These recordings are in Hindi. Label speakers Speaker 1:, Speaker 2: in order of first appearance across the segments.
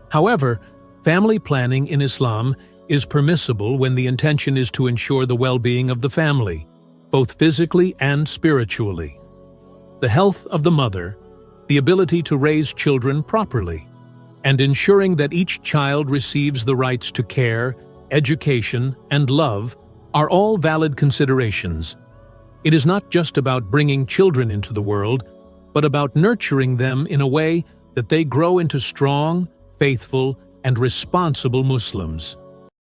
Speaker 1: However, family planning in Islam is permissible when the intention is to ensure the well-being of the family, both physically and spiritually. The health of the mother, the ability to raise children properly, and ensuring that each child receives the rights to care, education, and love are all valid considerations. It is not just about bringing children into the world, but about nurturing them in a way that they grow into strong, faithful, and responsible Muslims.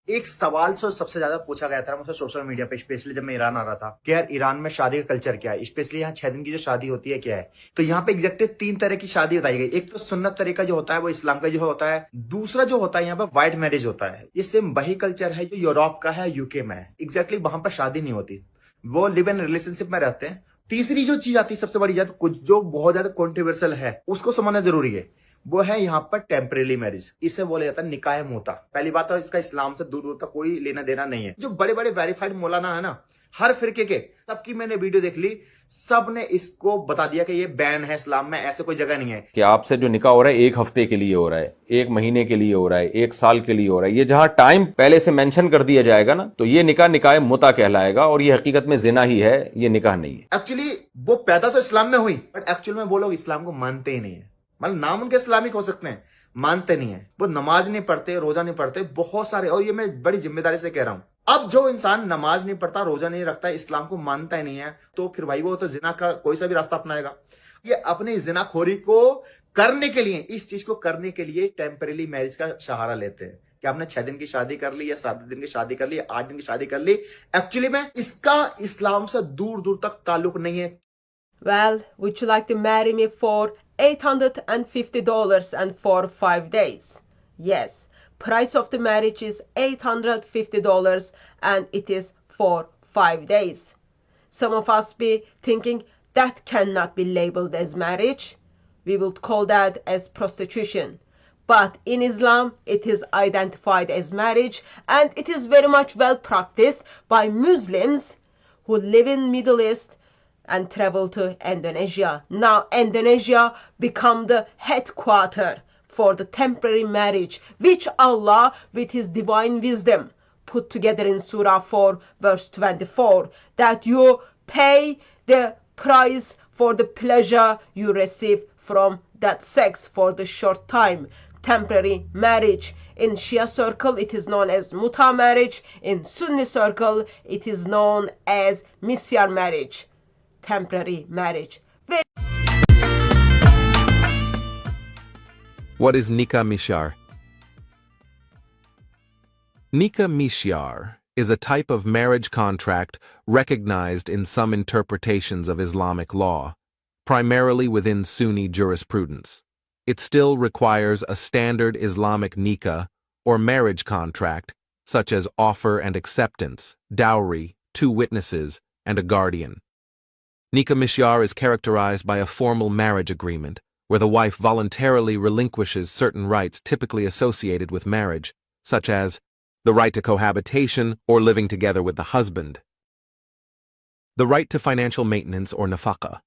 Speaker 2: एक सवाल सबसे ज्यादा पूछा गया था मुझसे सोशल मीडिया पे, स्पेशली जब मैं ईरान आ रहा था, कि यार ईरान में शादी का कल्चर क्या है, स्पेशली यहाँ 6 दिन की जो शादी होती है क्या है। तो यहाँ पे एग्जैक्टली 3 तरह की शादी बताई गई। एक तो सुन्नत तरीका जो होता है वो इस्लाम का जो होता है, दूसरा जो होता है यहाँ पे व्हाइट मैरिज होता है। ये सेम वही कल्चर है जो यूरोप का है, यूके में है। एग्जैक्टली वहां पर शादी नहीं होती, वो लिव इन रिलेशनशिप में रहते हैं। तीसरी जो चीज आती है सबसे बड़ी बात, कुछ जो बहुत ज्यादा कॉन्ट्रोवर्शियल है उसको समझना जरूरी है, वो है यहाँ पर टेम्परेरी मैरिज। इसे बोला जाता है निकाह मोता। पहली बात तो इसका इस्लाम से दूर दूर तक कोई लेना देना नहीं है। जो बड़े बड़े वेरीफाइड मौलाना है ना, हर फिरके के, सबकी मैंने वीडियो देख ली, सब ने इसको बता दिया कि ये बैन है इस्लाम में, ऐसे कोई जगह नहीं है।
Speaker 3: कि आपसे जो निकाह हो रहा है 1 हफ्ते के लिए हो रहा है, 1 महीने के लिए हो रहा है, 1 साल के लिए हो रहा है, ये जहां टाइम पहले से मेंशन कर दिया जाएगा ना, तो ये निकाह मुता कहलाएगा और ये हकीकत में जिना ही है, ये निकाह नहीं है।
Speaker 2: एक्चुअली वो पैदा तो इस्लाम में हुई, बट एक्चुअल में वो लोग इस्लाम को मानते ही नहीं है। मतलब नाम उनके इस्लामिक हो सकते हैं, मानते नहीं है। वो नमाज नहीं पढ़ते, रोजा नहीं पढ़ते, बहुत सारे। और ये मैं बड़ी जिम्मेदारी से कह रहा हूं, अब जो इंसान नमाज नहीं पढ़ता, रोजा नहीं रखता, इस्लाम को मानता ही नहीं है, तो फिर भाई वो तो जिना का कोई सा भी रास्ता अपनाएगा। ये अपनी जिनाखोरी को करने के लिए, इस चीज को करने के लिए टेम्परेरी मैरिज का सहारा लेते हैं कि आपने 6 दिन की शादी कर ली या 7 दिन की शादी कर ली या 8 दिन की शादी कर ली। एक्चुअली में इसका इस्लाम से दूर दूर तक ताल्लुक नहीं है।
Speaker 4: Well, would you like to marry me for $850 and for 5 days? Yes, price of the marriage is $850 and it is for 5 days. Some of us be thinking that cannot be labeled as marriage. We would call that as prostitution. But in Islam, it is identified as marriage and it is very much well practiced by Muslims who live in Middle East and travel to Indonesia. Now Indonesia become the headquarter for the temporary marriage, which Allah with his divine wisdom put together in Surah 4 verse 24, that you pay the price for the pleasure you receive from that sex for the short time. Temporary marriage. In Shia circle it is known as muta marriage. In Sunni circle it is known as misyar marriage. Temporary marriage.
Speaker 5: What is Nikah Misyar? Nikah Misyar is a type of marriage contract recognized in some interpretations of Islamic law, primarily within Sunni jurisprudence. It still requires a standard Islamic nikah or marriage contract, such as offer and acceptance, dowry, 2 witnesses, and a guardian. Nikah Misyar is characterized by a formal marriage agreement, where the wife voluntarily relinquishes certain rights typically associated with marriage, such as the right to cohabitation or living together with the husband, the right to financial maintenance or nafaqah,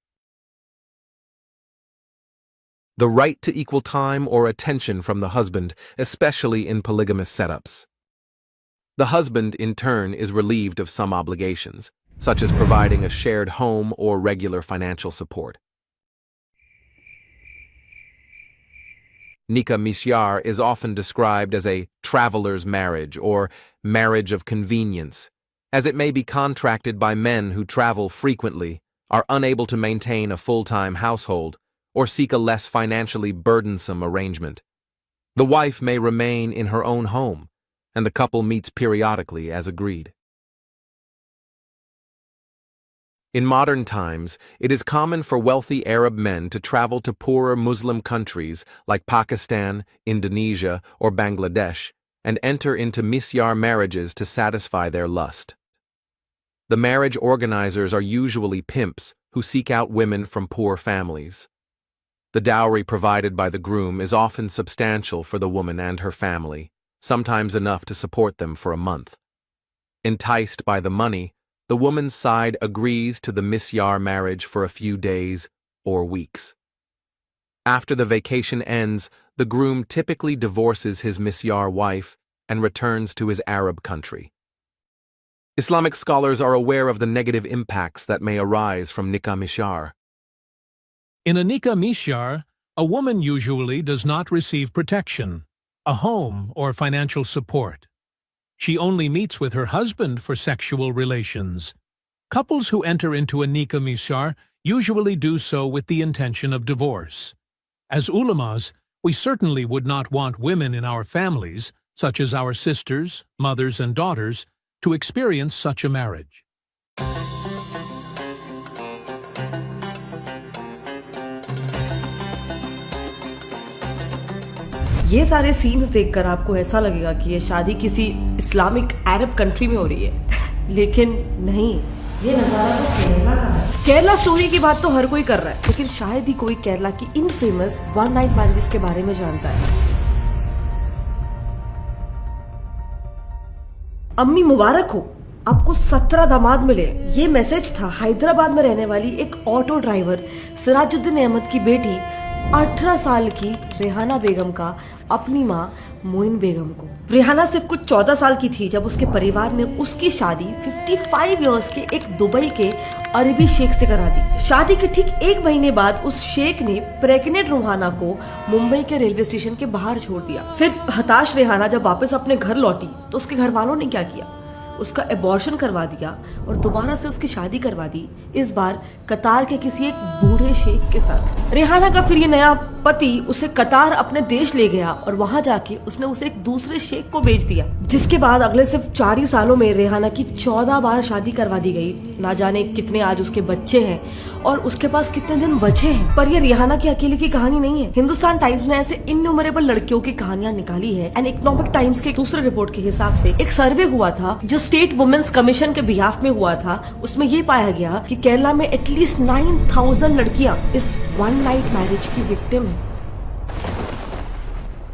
Speaker 5: the right to equal time or attention from the husband, especially in polygamous setups. The husband, in turn, is relieved of some obligations, such as providing a shared home or regular financial support. Nikah Misyar is often described as a traveler's marriage or marriage of convenience, as it may be contracted by men who travel frequently, are unable to maintain a full-time household, or seek a less financially burdensome arrangement. The wife may remain in her own home, and the couple meets periodically as agreed. In modern times, it is common for wealthy Arab men to travel to poorer Muslim countries like Pakistan, Indonesia, or Bangladesh and enter into misyar marriages to satisfy their lust. The marriage organizers are usually pimps who seek out women from poor families. The dowry provided by the groom is often substantial for the woman and her family, sometimes enough to support them for a month. Enticed by the money, the woman's side agrees to the misyar marriage for a few days or weeks. After the vacation ends, the groom typically divorces his misyar wife and returns to his Arab country. Islamic scholars are aware of the negative impacts that may arise from nikah misyar.
Speaker 1: In a nikah misyar, a woman usually does not receive protection, a home, or financial support. She only meets with her husband for sexual relations. Couples who enter into a nikah misyar usually do so with the intention of divorce. As ulamas, we certainly would not want women in our families, such as our sisters, mothers, and daughters, to experience such a marriage.
Speaker 6: ये सारे सीन्स देखकर आपको ऐसा लगेगा कि ये शादी किसी इस्लामिक अरब कंट्री में हो रही है, लेकिन नहीं, ये नजारा तो केरला का है। केरला स्टोरी की बात तो हर कोई कर रहा है, लेकिन शायद ही कोई केरला की इन फेमस वन नाइट मैरिजेस के बारे में जानता है। अम्मी मुबारक हो, आपको 17 दामाद मिले। ये मैसेज था हैदराबाद में रहने वाली एक ऑटो ड्राइवर सिराजुद्दीन अहमद की बेटी 18 साल की रेहाना बेगम का अपनी माँ मोइन बेगम को। रेहाना सिर्फ कुछ 14 साल की थी जब उसके परिवार ने उसकी शादी 55 इयर्स के एक दुबई के अरबी शेख से करा दी। शादी के ठीक एक महीने बाद उस शेख ने प्रेग्नेंट रेहाना को मुंबई के रेलवे स्टेशन के बाहर छोड़ दिया। फिर हताश रेहाना जब वापस अपने घर लौटी तो उसके घर वालों ने क्या किया, उसका एबॉर्शन करवा दिया और दोबारा से उसकी शादी करवा दी, इस बार कतार के किसी एक बूढ़े शेख के साथ। रेहाना का फिर ये नया पति उसे कतार अपने देश ले गया और वहां जाके उसने उसे एक दूसरे शेख को बेच दिया, जिसके बाद अगले सिर्फ 4 ही सालों में रेहाना की 14 बार शादी करवा दी गई। ना जाने कितने आज उसके बच्चे हैं और उसके पास कितने दिन बचे हैं। पर ये रेहाना की अकेले की कहानी नहीं है। हिंदुस्तान टाइम्स ने ऐसे इन्यूमरेबल लड़कियों की कहानियां निकाली है एंड इकोनॉमिक टाइम्स के दूसरे रिपोर्ट के हिसाब से एक सर्वे हुआ था जो स्टेट वुमेन्स कमीशन के बिहाफ में हुआ था। उसमें ये पाया गया कि केरला में एटलीस्ट 9000 लड़कियां इस वन नाइट मैरिज की विक्टिम है,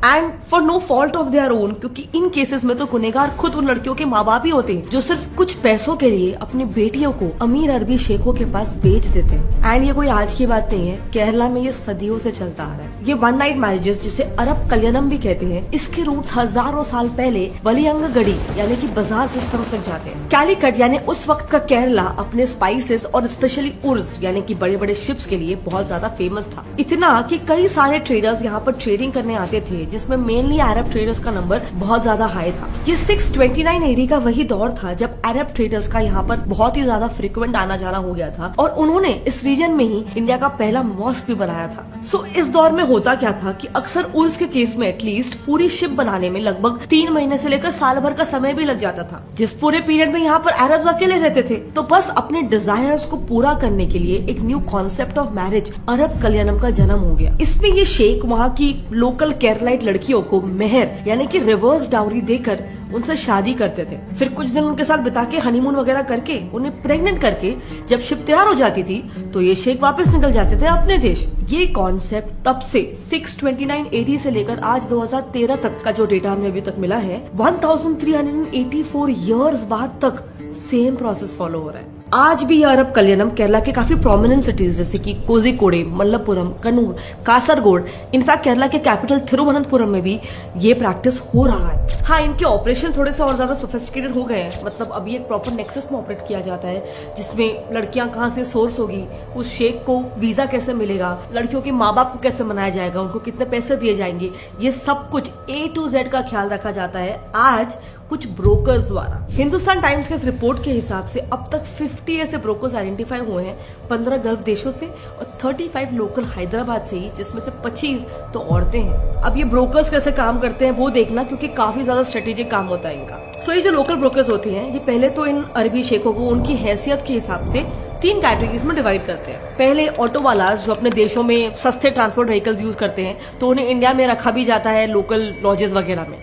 Speaker 6: and for no fault of their own, क्योंकि इन केसेस में तो गुनेगार खुद उन लड़कियों के माँ बाप ही होते हैं जो सिर्फ कुछ पैसों के लिए अपनी बेटियों को अमीर अरबी शेखों के पास बेच देते हैं। एंड ये कोई आज की बात नहीं है, केरला में ये सदियों से चलता आ रहा है। ये वन नाइट मैरिजेस जिसे अरब कल्याणम भी कहते हैं, इसके रूट्स हजारों साल पहले वलियंगगड़ी यानी कि बाजार सिस्टम तक जाते हैं। कैलिकट यानी उस वक्त का केरला अपने स्पाइसेस और स्पेशली उर्स यानी कि बड़े बड़े शिप्स के लिए बहुत ज्यादा फेमस था। इतना कि कई सारे ट्रेडर्स यहाँ पर ट्रेडिंग करने आते थे, जिसमें मेनली अरब ट्रेडर्स का नंबर बहुत ज्यादा हाई था। ये 629 एडी का वही दौर था जब अरब ट्रेडर्स का यहाँ पर बहुत ही ज्यादा फ्रिक्वेंट आना जाना हो गया था और उन्होंने इस रीजन में ही इंडिया का पहला मॉस्क भी बनाया था। सो इस दौर में होता क्या था कि अक्सर उर्स के केस में एटलीस्ट पूरी शिप बनाने में लगभग 3 महीने से लेकर साल भर का समय भी लग जाता था। जिस पूरे पीरियड में यहाँ पर अरब्स अकेले रहते थे, तो बस अपने डिजायर्स को पूरा करने के लिए एक न्यू कॉन्सेप्ट ऑफ मैरिज अरब कल्याणम का जन्म हो गया। इसमें ये शेख वहाँ की लोकल केरलाइट लड़कियों को मेहर यानी कि रिवर्स डाउरी देकर उनसे शादी करते थे। फिर कुछ दिन उनके साथ बिता के हनीमून वगैरह करके उन्हें प्रेग्नेंट करके जब शिप तैयार हो जाती थी तो ये शेख वापस निकल जाते थे अपने देश। ये कॉन्सेप्ट तब से 629 एडी से लेकर आज 2013 तक का जो डेटा हमें अभी तक मिला है, 1384 इयर्स बाद तक सेम प्रोसेस फॉलो हो रहा है। आज भी अरब कल्याणम केरला के काफी प्रोमिनेंट सिटीज जैसे कि कोझिकोडे, मल्लपुरम, कन्नूर, कासरगोड, इनफैक्ट केरला के कैपिटल थिरुवनंतपुरम में भी ये प्रैक्टिस हो रहा है। हाँ, इनके ऑपरेशन थोड़े से और ज्यादा सोफिस्टिकेटेड हो गए हैं। मतलब अभी एक प्रॉपर नेक्सस में ऑपरेट किया जाता है जिसमें लड़कियां कहाँ से सोर्स होगी, उस शेख को वीजा कैसे मिलेगा, लड़कियों के माँ बाप को कैसे मनाया जाएगा, उनको कितने पैसे दिए जाएंगे, ये सब कुछ A to Z का ख्याल रखा जाता है आज कुछ ब्रोकर्स द्वारा। हिंदुस्तान टाइम्स के इस रिपोर्ट के हिसाब से अब तक 50 ऐसे ब्रोकर्स आइडेंटिफाई हुए हैं 15 गल्फ देशों से और 35 लोकल हैदराबाद से ही, जिसमें से 25 तो औरतें हैं। अब ये ब्रोकर्स कैसे काम करते हैं वो देखना, क्योंकि काफी ज्यादा स्ट्रेटेजिक काम होता है इनका। सो ये जो लोकल ब्रोकर्स होते हैं, ये पहले तो इन अरबी शेखों को उनकी हैसियत के हिसाब से 3 कैटेगरीज में डिवाइड करते हैं। पहले ऑटो वालास जो अपने देशों में सस्ते ट्रांसपोर्ट व्हीकल्स यूज करते हैं, तो उन्हें इंडिया में रखा भी जाता है लोकल लॉजेस वगैरह में।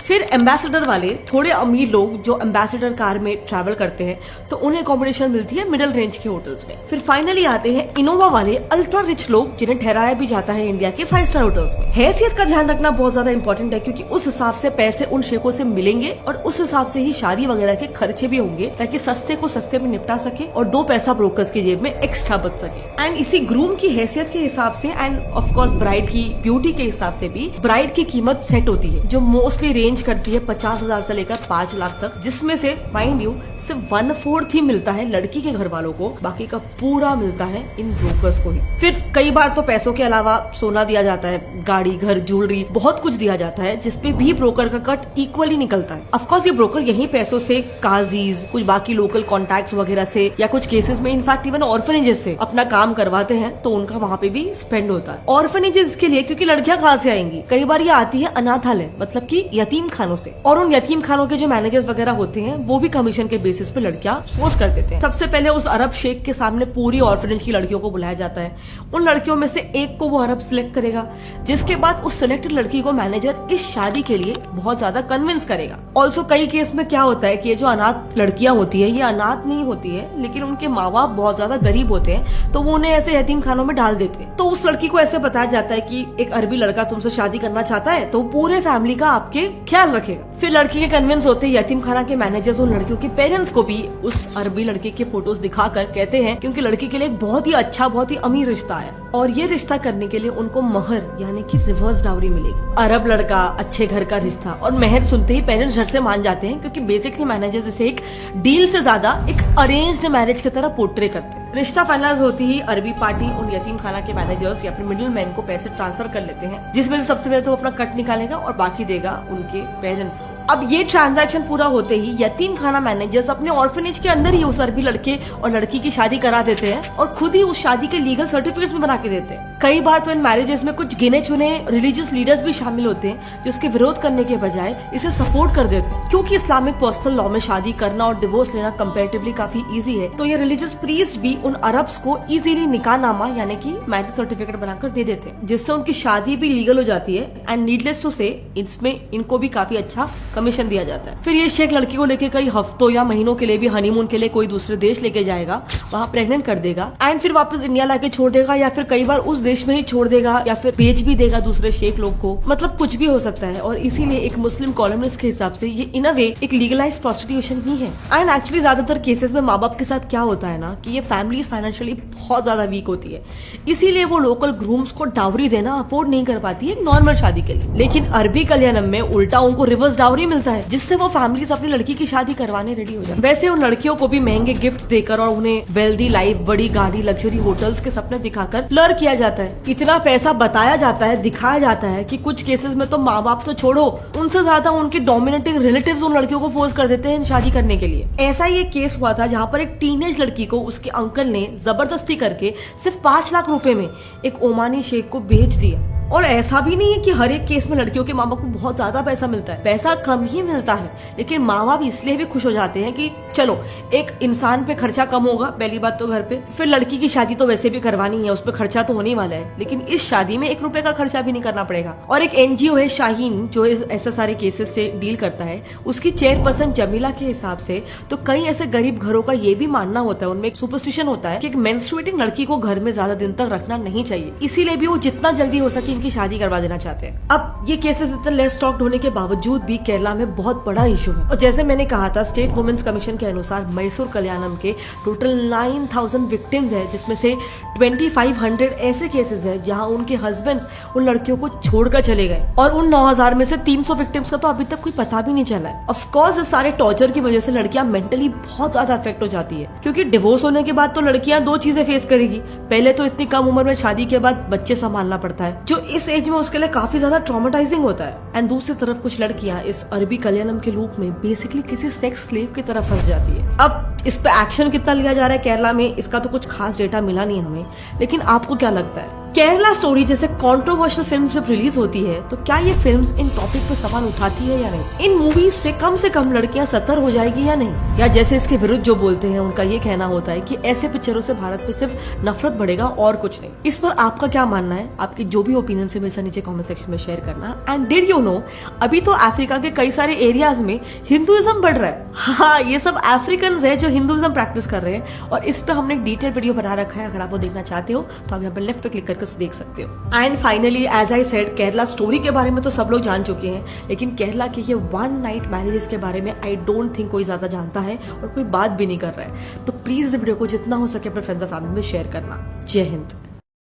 Speaker 6: फिर एम्बेसडर वाले थोड़े अमीर लोग जो एम्बेसडर कार में ट्रैवल करते हैं तो उन्हें अकोमोडेशन मिलती है मिडिल रेंज के होटल्स में। फिर फाइनली आते हैं इनोवा वाले अल्ट्रा रिच लोग जिन्हें ठहराया भी जाता है इंडिया के 5 स्टार होटल्स में। हैसियत का ध्यान रखना बहुत ज्यादा इंपॉर्टेंट है क्योंकि उस हिसाब से पैसे उन शेखों से मिलेंगे और उस हिसाब से ही शादी वगैरह के खर्चे भी होंगे ताकि सस्ते को सस्ते में निपटा सके और 2 पैसा ब्रोकर्स की जेब में एक्स्ट्रा बच सके। एंड इसी ग्रूम की हैसियत के हिसाब से एंड ऑफ कोर्स ब्राइड की ब्यूटी के हिसाब से भी ब्राइड की कीमत सेट होती है जो मोस्टली रेंज करती है 50,000 से लेकर 5 लाख तक, जिसमें से माइंड यू सिर्फ 1/4 ही मिलता है लड़की के घर वालों को, बाकी का पूरा मिलता है इन ब्रोकर्स को ही। फिर कई बार तो पैसों के अलावा सोना दिया जाता है, गाड़ी, घर, ज्वेलरी, बहुत कुछ दिया जाता है जिसपे भी ब्रोकर का कट इक्वली निकलता है। ऑफ कोर्स ये ब्रोकर यही पैसों से काजीज, कुछ बाकी लोकल कॉन्टैक्ट्स वगैरह से या कुछ केसेस में इनफैक्ट इवन ऑर्फनेजेस से अपना काम करवाते हैं तो उनका वहाँ पे भी स्पेंड होता है। ऑर्फनेजेस के लिए क्योंकि लड़कियां कहाँ से आएंगी, कई बार ये आती है अनाथालय मतलब कि यतीम खानों से, और उन यतीम खानों के जो मैनेजर्स वगैरह होते हैं वो भी कमीशन के बेसिस पे लड़कियां सोर्स कर देते हैं। सबसे पहले उस अरब शेख के सामने पूरी ऑर्फनेज की लड़कियों को बुलाया जाता है, उन लड़कियों में से एक को वो अरब सिलेक्ट करेगा, जिसके बाद उस सिलेक्टेड लड़की को मैनेजर इस शादी के लिए बहुत ज्यादा कन्विंस करेगा। ऑल्सो कई केस में क्या होता है कि ये जो अनाथ लड़कियां होती है ये अनाथ नहीं होती है लेकिन उनके माँ बाप बहुत ज्यादा गरीब होते हैं तो वो उन्हें ऐसे यतीम खानों में डाल देते हैं। तो उस लड़की को ऐसे बताया जाता है कि एक अरबी लड़का तुमसे शादी करना चाहता है तो पूरे फैमिली का आपके ख्याल रखेगा। फिर लड़की के कन्विंस होते हैं यतीम खाना के मैनेजर्स उन लड़कियों के पेरेंट्स को भी उस अरबी लड़के के फोटोज दिखाकर कहते हैं क्योंकि लड़की के लिए बहुत ही अच्छा, बहुत ही अमीर रिश्ता है और ये रिश्ता करने के लिए उनको महर यानी कि रिवर्स डाउरी मिलेगी। अरब लड़का, अच्छे घर का रिश्ता और महर सुनते ही पेरेंट्स झट से मान जाते हैं क्योंकि बेसिकली मैनेजर्स इसे एक डील से ज्यादा एक अरेंज्ड मैरिज की तरह पोर्ट्रे करते हैं। रिश्ता फाइनलाइज होती ही अरबी पार्टी उन यतीम खाना के मैनेजर्स या फिर मिडिल मैन को पैसे ट्रांसफर कर लेते हैं जिसमें से सबसे पहले तो अपना कट निकालेगा और बाकी देगा उनके पेरेंट्स को। अब ये ट्रांजैक्शन पूरा होते ही यतीम खाना मैनेजर्स अपने ऑर्फनेज के अंदर ही उस अरबी लड़के और लड़की की शादी करा देते हैं और खुद ही उस शादी के लीगल सर्टिफिकेट्स भी बना के देते हैं। कई बार तो इन मैरिजेस में कुछ गिने चुने रिलीजियस लीडर्स भी शामिल होते हैं जो इसके विरोध करने के बजाय इसे सपोर्ट कर देते हैं क्योंकि इस्लामिक पर्सनल लॉ में शादी करना और डिवोर्स लेना कंपैरेटिवली काफी इजी है। तो ये रिलीजियस प्रीस्ट भी उन अरब्स को इजीली निकाहनामा यानी कि मैरिज सर्टिफिकेट बनाकर दे देते हैं जिससे उनकी शादी भी लीगल हो जाती है एंड नीडलेस टू से इसमें इनको भी काफी अच्छा कमीशन दिया जाता है। फिर ये शेख लड़की को लेकर कई हफ्तों या महीनों के लिए भी हनीमून के लिए कोई दूसरे देश लेके जाएगा, वहाँ प्रेग्नेंट कर देगा एंड फिर वापस इंडिया लाके छोड़ देगा या फिर कई बार उस देश में ही छोड़ देगा या फिर बेच भी देगा दूसरे शेख लोग को, मतलब कुछ भी हो सकता है। और इसीलिए एक मुस्लिम कॉलमिस्ट के हिसाब से ये इन अ वे एक लीगलाइज्ड प्रोस्टिट्यूशन ही है। एंड एक्चुअली ज्यादातर केसेस में माँ बाप के साथ क्या होता है ना कि ये फैमिली फाइनेंशियली बहुत ज्यादा वीक होती है, इसीलिए वो लोकल ग्रूम्स को डाउरी देना अफोर्ड नहीं कर पाती है नॉर्मल शादी के लिए। लेकिन अरबी कल्याणम में उल्टा उनको रिवर्स डाउरी मिलता है जिससे वो फैमिलीज अपनी लड़की की शादी करवाने रेडी हो जाए। वैसे उन लड़कियों को भी महंगे गिफ्ट्स देकर और उन्हें वेल्दी लाइफ, बड़ी गाड़ी, लग्जरी होटल्स के सपने दिखाकर लर किया जाता है। इतना पैसा बताया जाता है, दिखाया जाता है कि कुछ केसेस में तो माँ बाप तो छोड़ो, उनसे ज्यादा उनके डोमिनेटिंग रिलेटिव्स उन लड़कियों को फोर्स कर देते हैं शादी करने के लिए। ऐसा ही एक केस हुआ था जहाँ पर एक टीनेज लड़की को उसके अंकल ने जबरदस्ती करके सिर्फ 5 लाख रुपए में एक ओमानी शेख को बेच दिया। और ऐसा भी नहीं है कि हर एक केस में लड़कियों के माँ बाप को बहुत ज्यादा पैसा मिलता है, पैसा कम ही मिलता है लेकिन माँ बाप इसलिए भी खुश हो जाते हैं कि चलो एक इंसान पे खर्चा कम होगा, पहली बात तो घर पे, फिर लड़की की शादी तो वैसे भी करवानी है, उस पर खर्चा तो होने वाला है लेकिन इस शादी में 1 रुपए का खर्चा भी नहीं करना पड़ेगा। और एक एनजीओ है शाहीन जो ऐसे सारे केसेस से डील करता है, उसकी चेयरपर्सन जमीला के हिसाब से तो कई ऐसे गरीब घरों का ये भी मानना होता है, उनमें एक सुपरस्टिशन होता है कि एक मेंस्ट्रुएटिंग लड़की को घर में ज्यादा दिन तक रखना नहीं चाहिए, इसीलिए भी वो जितना जल्दी हो सके इनकी शादी करवा देना चाहते हैं। अब ये केसेस इतने लेस स्टॉक्ड होने के बावजूद भी केरला में बहुत बड़ा इशू है और जैसे मैंने कहा था स्टेट वुमेन्स कमीशन के अनुसार मैसूर कल्याणम के टोटल 9000 विक्टिम्स है जिसमें से 2500 ऐसे केसेस है जहां उनके हस्बैंड्स उन लड़कियों को छोड़कर चले गए और उन 9000 में से 300 विक्टिम्स का तो अभी तक कोई पता भी नहीं चला है। ऑफ कोर्स इस सारे टॉर्चर की वजह से लड़कियां मेंटली बहुत ज्यादा अफेक्ट हो जाती है क्योंकि डिवोर्स होने के बाद तो लड़कियां 2 चीजें फेस करेगी, पहले तो इतनी कम उम्र में शादी के बाद बच्चे संभालना पड़ता है जो इस एज में उसके लिए काफी ज्यादा ट्रॉमेटाइजिंग होता है एंड दूसरी तरफ कुछ लड़कियां इस अरबी कल्याणम के लूप में बेसिकली किसी सेक्स स्लेव की तरफ फंस जाती है। अब इस पे एक्शन कितना लिया जा रहा है केरला में इसका तो कुछ खास डेटा मिला नहीं हमें, लेकिन आपको क्या लगता है केरला स्टोरी जैसे कंट्रोवर्शियल फिल्म्स जब रिलीज होती है तो क्या ये फिल्म्स इन टॉपिक पे सवाल उठाती है या नहीं? इन मूवीज से कम लड़कियां सतर हो जाएगी या नहीं? या जैसे इसके विरुद्ध जो बोलते हैं उनका ये कहना होता है कि ऐसे पिक्चरों से भारत पे सिर्फ नफरत बढ़ेगा और कुछ नहीं। इस पर आपका क्या मानना है? आपकी जो भी ओपिनियन है मेरे साथ नीचे कमेंट सेक्शन में शेयर करना। एंड डिड यू नो, अभी तो अफ्रीका के कई सारे एरियाज में हिंदुइज्म बढ़ रहा है। हाँ, ये सब अफ्रीकन है जो हिंदुइज्म प्रैक्टिस कर रहे हैं और इस पर हमने एक डिटेल वीडियो बना रखा है। अगर आप वो देखना चाहते हो तो आप यहाँ पर लेफ्ट पे क्लिक करके देख सकते हो। And finally as I said, Kerala story के बारे में तो सब लोग जान चुके हैं, लेकिन केरला के ये 1 नाइट मैरिजेस के बारे में आई डोंट थिंक कोई ज्यादा जानता है और कोई बात भी नहीं कर रहा है। तो प्लीज इस वीडियो को जितना हो सके अपने फ्रेंड्स और फैमिली में शेयर करना। जय हिंद।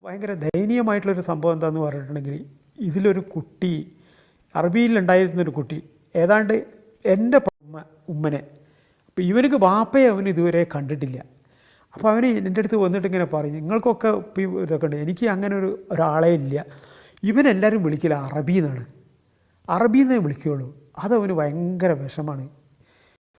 Speaker 7: ഭയങ്കര ദയനീയമായിട്ടുള്ളൊരു സംഭവം എന്താണെന്ന് പറഞ്ഞിട്ടുണ്ടെങ്കിൽ, ഇതിലൊരു കുട്ടി, അറബിയിലുണ്ടായിരുന്നൊരു കുട്ടി, ഏതാണ്ട് എൻ്റെ ഉമ്മനെ, അപ്പോൾ ഇവനക്ക് ബാപ്പയെ അവൻ ഇതുവരെ കണ്ടിട്ടില്ല. അപ്പോൾ അവന് എൻ്റെ അടുത്ത് വന്നിട്ട് ഇങ്ങനെ പറയും, നിങ്ങൾക്കൊക്കെ ഇപ്പോൾ ഇതൊക്കെ ഉണ്ട്, എനിക്ക് അങ്ങനെ ഒരാളെ ഇല്ല. ഇവനെല്ലാവരും വിളിക്കില്ല അറബി എന്നാണ്, അറബി എന്നേ വിളിക്കുകയുള്ളൂ. അതവന് ഭയങ്കര വിഷമാണ്.